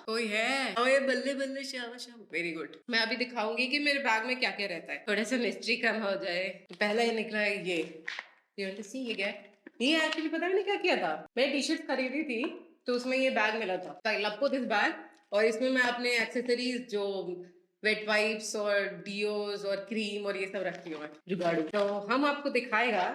कोई है, ओए बल्ले बल्ले शाबाश, वेरी गुड। मैं अभी दिखाऊंगी कि मेरे बैग में क्या क्या रहता है, थोड़ा सा मिस्ट्री कम हो जाए। तो पहला ये निकला है ये क्या है? ये एक्चुअली पता नहीं क्या किया था, मैं टी शर्ट खरीदी थी तो उसमें ये बैग मिला था, आई लव को दिस बैग। और इसमें मैं अपने एक्सेसरीज जो वेट वाइप्स और डियोज और क्रीम और ये सब रखती हूँ जुगाड़ू। तो हम आपको दिखाएगा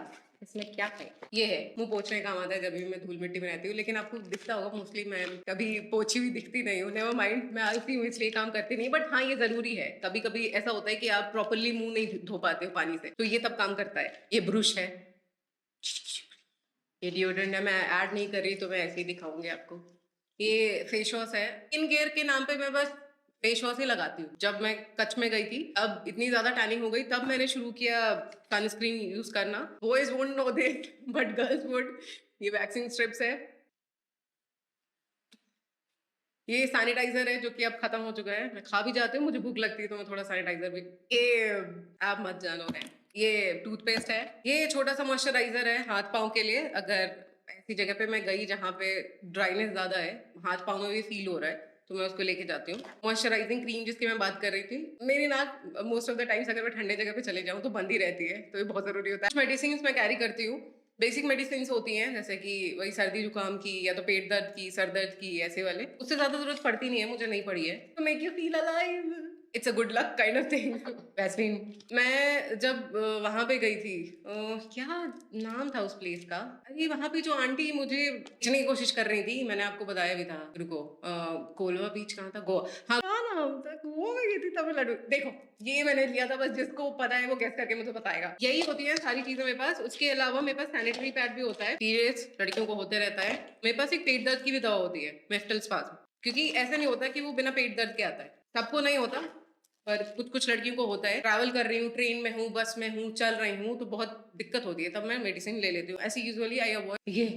इसमें क्या है। ये है, मुंह पोछने काम आता है जब भी मैं धूल मिट्टी में रहती हूँ, लेकिन आपको दिखता होगा मोस्टली मैं कभी पोछी हुई दिखती नहीं हूँ। नेवर माइंड, मैं आलसी हूँ इसलिए काम करती नहीं, बट हाँ ये जरूरी है। कभी कभी ऐसा होता है कि आप प्रॉपरली मुंह नहीं धो पाते हो पानी से, तो ये तब काम करता है। ये ब्रुश है, ये डिओड्रेंट है, मैं ऐड नहीं कर रही तो मैं ऐसे ही दिखाऊंगी आपको। ये फेस वॉश है, स्किन केयर के नाम पे मैं बस फेस वॉश ही लगाती हूँ। जब मैं कच्छ में गई थी, अब इतनी ज्यादा टैनिंग हो गई, तब मैंने शुरू किया सनस्क्रीन यूज करना। Boys won't know that but girls would. ये वैक्सिंग स्ट्रिप्स है, ये सैनिटाइजर है जो कि अब खत्म हो चुका है। मैं खा भी जाती हूँ, मुझे भूख लगती है तो मैं थोड़ा सैनिटाइजर भी। ये आप मत जानो है, ये टूथपेस्ट है। ये छोटा सा मॉइस्चराइजर है हाथ पाँव के लिए, अगर ऐसी जगह पे मैं गई जहाँ पे ड्राइनेस ज्यादा है, हाथ पाँव में भी फील हो रहा है, तो मैं उसको लेके जाती हूँ। मॉइस्चराइजिंग क्रीम जिसकी मैं बात कर रही थी, मेरी नाक मोस्ट ऑफ द टाइम्स अगर मैं ठंडे जगह पे चले जाऊँ तो बंद ही रहती है, तो ये बहुत जरूरी होता है। मेडिसिन मैं कैरी करती हूँ, बेसिक मेडिसिन होती हैं जैसे कि वही सर्दी जुकाम की या तो पेट दर्द की, सर दर्द की, ऐसे वाले। उससे ज्यादा जरूरत पड़ती नहीं है, मुझे नहीं पड़ी है। तो make you feel alive, it's a good luck kind of thing. Vaseline. मैं जब वहां पे गई थी, क्या नाम था उस प्लेस का, अरे वहां पे जो आंटी मुझे बेचने की कोशिश कर रही थी, मैंने आपको बताया भी था, रुको, कोलवा बीच कहाँ था, गोवा, हाँ क्या नाम था, गोवा में गई थी, तमिलनाडु। देखो ये मैंने लिया था, बस जिसको पता है वो गैस करके मुझे बताएगा। यही होती है सारी चीजें मेरे पास। उसके अलावा मेरे पास सैनिटरी पैड भी होता है, पीरियड्स लड़कियों को होते रहता है। मेरे पास एक पेट दर्द की भी दवा होती है, मेफ्टल स्पाज्म, क्योंकि ऐसा नहीं होता कि वो बिना पेट दर्द के आता है, सबको नहीं होता, पर कुछ कुछ लड़कियों को होता है। ट्रैवल कर रही हूँ, ट्रेन में हूँ, बस में हूँ, चल रही हूँ, तो बहुत दिक्कत होती है, तब मैं मेडिसिन ले लेती हूँ। ऐसी यूजुअली आई अवॉइड। ये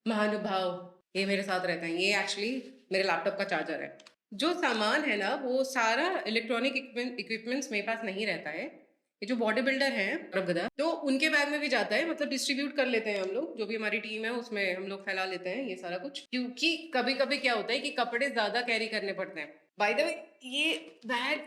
महानुभाव ये मेरे साथ रहता है, ये एक्चुअली मेरे लैपटॉप का चार्जर है। जो सामान है ना वो सारा इलेक्ट्रॉनिक इक्विपमेंट्स मेरे पास नहीं रहता है। ये जो बॉडी बिल्डर है प्रभुदा, तो उनके बैग में भी जाता है, मतलब डिस्ट्रीब्यूट कर लेते हैं हम लोग, जो भी हमारी टीम है उसमें हम लोग फैला लेते हैं ये सारा कुछ, क्योंकि कभी कभी क्या होता है कि कपड़े ज्यादा कैरी करने पड़ते हैं। बाय द वे ये बैग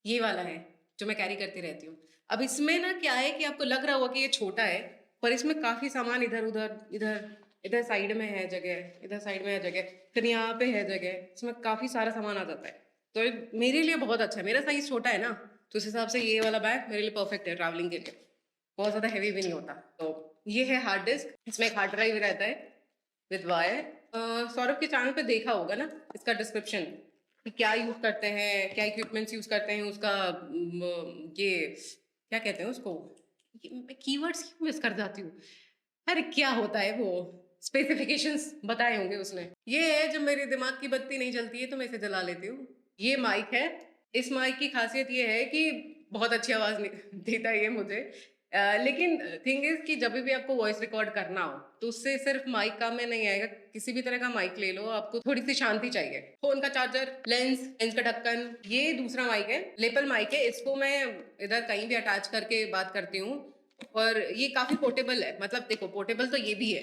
ये वाला है जो मैं कैरी करती रहती हूँ। अब इसमें ना क्या है कि आपको लग रहा होगा कि ये छोटा है, पर इसमें काफी सामान इधर उधर, इधर इधर साइड में है जगह, इधर साइड में है जगह, फिर यहाँ पे है जगह, इसमें काफी सारा सामान आ जाता है। तो ये मेरे लिए बहुत अच्छा है, मेरा साइज छोटा है ना, तो उस हिसाब से ये वाला बैग मेरे लिए परफेक्ट है ट्रैवलिंग के लिए, बहुत ज्यादा हैवी भी नहीं होता। तो ये है हार्ड डिस्क, इसमें एक हार्ड ड्राइव रहता है विद वायर। सौरभ के चैनल पे देखा होगा ना इसका डिस्क्रिप्शन, कि क्या यूज करते हैं, क्या इक्विपमेंट्स यूज करते हैं, उसका ये क्या कहते हैं उसको, मैं कीवर्ड्स क्यों मिस कर जाती हूँ, अरे क्या होता है वो, स्पेसिफिकेशंस बताए होंगे उसने। ये है जब मेरे दिमाग की बत्ती नहीं जलती है तो मैं इसे जला लेती हूँ। ये माइक है, इस माइक की खासियत ये है कि बहुत अच्छी आवाज देता है ये मुझे। लेकिन थिंग इज कि जब भी आपको वॉइस रिकॉर्ड करना हो तो उससे सिर्फ माइक काम में नहीं आएगा, किसी भी तरह का माइक ले लो, आपको थोड़ी सी शांति चाहिए। फोन का चार्जर, लेंस का ढक्कन, ये दूसरा माइक है, लेपल माइक है, इसको मैं इधर कहीं भी अटैच करके बात करती हूँ। और ये काफी पोर्टेबल है, मतलब देखो पोर्टेबल तो ये भी है,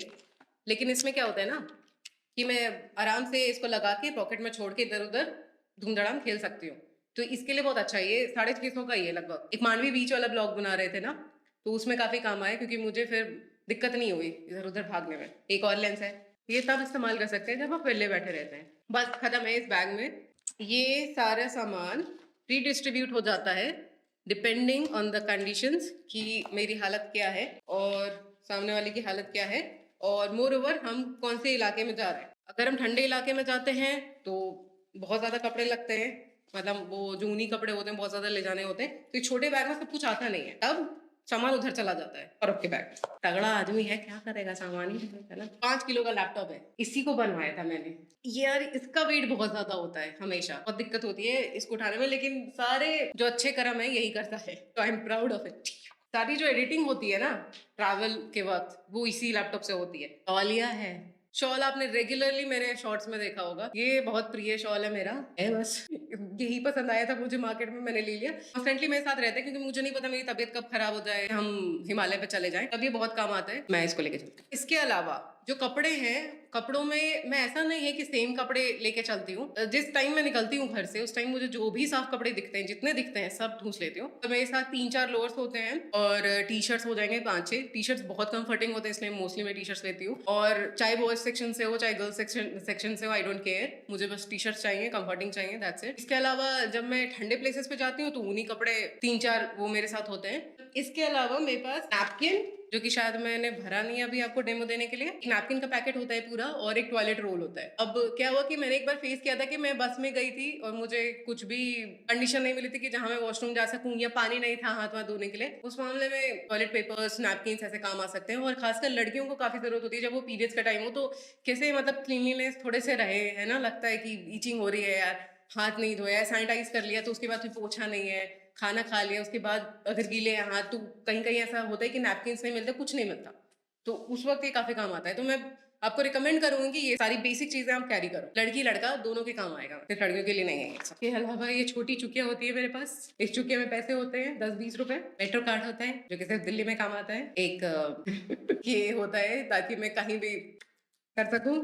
लेकिन इसमें क्या होता है ना कि मैं आराम से इसको लगा के पॉकेट में छोड़ के इधर उधर धूमधड़ाम खेल सकती हूँ, तो इसके लिए बहुत अच्छा है। ये 650 का ही है लगभग। एक मांडवी बीच वाला ब्लॉग बना रहे थे ना, तो उसमें काफी काम आया, क्योंकि मुझे फिर दिक्कत नहीं हुई इधर उधर भागने में। एक और लेंस है, ये तब इस्तेमाल कर सकते हैं जब आप वेले बैठे रहते हैं। बस खत्म है इस बैग में। ये सारा सामान रीडिस्ट्रीब्यूट हो जाता है डिपेंडिंग ऑन द कंडीशंस, कि मेरी हालत क्या है और सामने वाले की हालत क्या है, और मोर ओवर हम कौन से इलाके में जा रहे हैं। अगर हम ठंडे इलाके में जाते हैं तो बहुत ज्यादा कपड़े लगते हैं, मतलब वो जो ऊनी कपड़े होते हैं बहुत ज्यादा ले जाने होते हैं, तो छोटे बैग में सब कुछ आता नहीं है, तब सामान उधर चला जाता है। और के बैग तगड़ा आदमी है, क्या करेगा, सामान ही है ना। 5 किलो का लैपटॉप है, इसी को बनवाया था मैंने। यार इसका वेट बहुत ज्यादा होता है, हमेशा बहुत दिक्कत होती है इसको उठाने में, लेकिन सारे जो अच्छे कर्म है यही करता है, तो I am proud of it. सारी जो एडिटिंग होती है ना ट्रैवल के वक्त, वो इसी लैपटॉप से होती है। तौलिया है, शॉल आपने रेगुलरली मेरे शॉर्ट्स में देखा होगा, ये बहुत प्रिय शॉल है मेरा, है बस यही पसंद आया था मुझे मार्केट में, मैंने ले लिया। कॉन्स्टेंटली मेरे साथ रहता है, क्योंकि मुझे नहीं पता मेरी तबीयत कब खराब हो जाए, हम हिमालय पे चले जाएं, तब ये बहुत काम आता है, मैं इसको लेके चलती हूँ। इसके अलावा जो कपड़े हैं, कपड़ों में मैं ऐसा नहीं है कि सेम कपड़े लेके चलती हूँ। जिस टाइम मैं निकलती हूँ घर से, उस टाइम मुझे जो भी साफ कपड़े दिखते हैं, जितने दिखते हैं सब ठूस लेती हूँ। तो मेरे साथ 3-4 लोअर्स होते हैं और टी-शर्ट्स हो जाएंगे 5-6। टी-शर्ट्स बहुत कंफर्टिंग होते हैं, इसलिए मोस्टली मैं टी-शर्ट्स लेती हूँ। और चाहे बॉयज सेक्शन से हो, चाहे गर्ल्स सेक्शन से हो, आई डोंट केयर। मुझे बस टी-शर्ट्स चाहिए, कंफर्टिंग चाहिए, दैट्स इट। इसके अलावा जब मैं ठंडे प्लेसेस पे जाती हूँ तो उन्हीं कपड़े 3-4 वो मेरे साथ होते हैं। इसके अलावा मेरे पास नैपकिन, जो कि शायद मैंने भरा नहीं है अभी आपको डेमो देने के लिए। नैपकिन का पैकेट होता है पूरा और एक टॉयलेट रोल होता है। अब क्या हुआ कि मैंने एक बार फेस किया था कि मैं बस में गई थी और मुझे कुछ भी कंडीशन नहीं मिली थी कि जहां मैं वॉशरूम जा सकूं, या पानी नहीं था हाथ वाथ धोने के लिए। उस मामले में टॉयलेट पेपर्स, नैपकिन ऐसे काम आ सकते हैं। और खासकर लड़कियों को काफी जरूरत होती है जब वो पीरियड्स का टाइम हो, तो कैसे मतलब क्लीनलीनेस थोड़े से रहे, है ना। लगता है कि ईचिंग हो रही है यार, हाथ नहीं धोया, सैनिटाइज कर लिया तो उसके बाद फिर पोछा नहीं है, खाना खा लिया उसके बाद अगर गीले हैं हाथ, तो कहीं कहीं ऐसा होता है कि नैपकिन नहीं मिलते, कुछ नहीं मिलता, तो उस वक्त ये काफी काम आता है। तो मैं आपको रिकमेंड करूंगी कि ये सारी बेसिक चीजें आप कैरी करो, लड़की लड़का दोनों के काम आएगा, सिर्फ लड़कियों के लिए नहीं है ये सब। इसके अलावा ये छोटी चुकिया होती है मेरे पास। इस चुकिया में पैसे होते हैं 10-20 रुपए। मेट्रो कार्ड होता है जो कि सिर्फ दिल्ली में काम आता है। एक ये होता है ताकि मैं कहीं भी कर सकूं।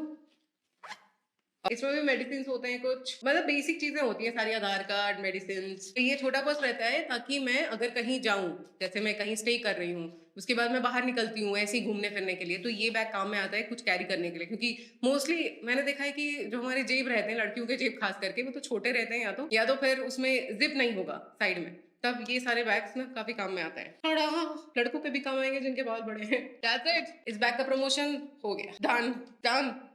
इसमें भी मेडिसिन होते हैं कुछ, मतलब बेसिक चीजें होती हैं सारी, आधार कार्ड, मेडिसिन। तो ये छोटा पर्स रहता है ताकि मैं अगर कहीं जाऊं, जैसे मैं कहीं स्टे कर रही हूँ, उसके बाद मैं बाहर निकलती हूँ ऐसे ही घूमने फिरने के लिए, तो ये बैग काम में आता है कुछ कैरी करने के लिए। क्योंकि मोस्टली मैंने देखा है कि जो हमारे जेब रहते हैं, लड़कियों के जेब खास करके, वो तो छोटे रहते हैं, या तो फिर उसमें जिप नहीं होगा साइड में, तब ये सारे बैग्स ना काफी काम में आता है। थोड़ा लड़कों पे भी काम आएंगे जिनके बाल बड़े हैं। That's it. इस बैग का प्रमोशन हो गया, डन डन।